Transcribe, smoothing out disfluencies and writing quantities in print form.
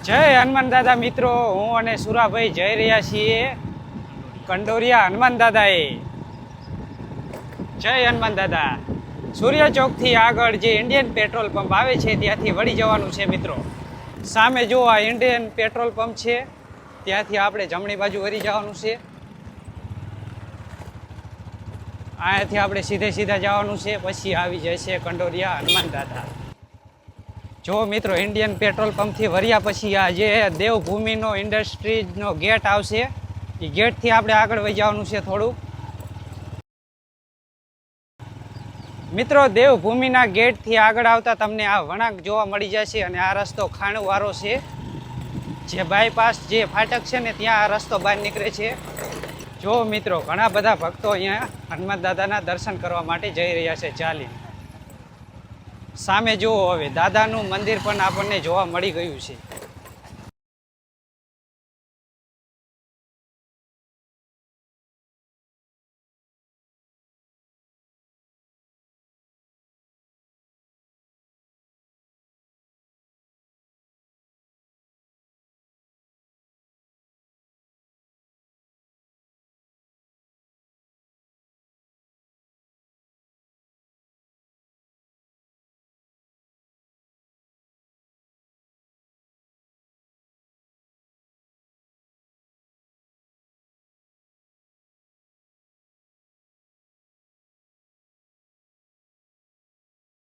જય હનુમાન દાદા મિત્રો, હું અને સુરાભાઈ જઈ રહ્યા છીએ કંડોરિયા હનુમાન દાદાએ. જય હનુમાન દાદા. સૂર્ય ચોકથી આગળ જે ઇન્ડિયન પેટ્રોલ પંપ આવે છે ત્યાંથી વળી જવાનું છે મિત્રો. સામે જો આ ઇન્ડિયન પેટ્રોલ પંપ છે, ત્યાંથી આપણે જમણી બાજુ વળી જવાનું છે. અહીંયાથી આપણે સીધા જવાનું છે, પછી આવી જાય છે કંડોરિયા હનુમાન દાદા. જો મિત્રો, ઇન્ડિયન પેટ્રોલ પંપથી વર્યા પછી આ જે દેવભૂમિનો ઇન્ડસ્ટ્રીઝનો ગેટ આવશે, એ ગેટથી આપણે આગળ વહી જવાનું છે થોડું. મિત્રો, દેવભૂમિના ગેટથી આગળ આવતા તમને આ વળાંક જોવા મળી જશે અને આ રસ્તો ખાણુંવાળો છે. જે બાયપાસ જે ફાટક છે ને ત્યાં આ રસ્તો બહાર નીકળે છે. જો મિત્રો, ઘણા બધા ભક્તો અહીંયા હનુમાન દાદાના દર્શન કરવા માટે જઈ રહ્યા છે ચાલીને. સામે જુઓ, હવે દાદાનું મંદિર પણ આપણને જોવા મળી ગયું છે.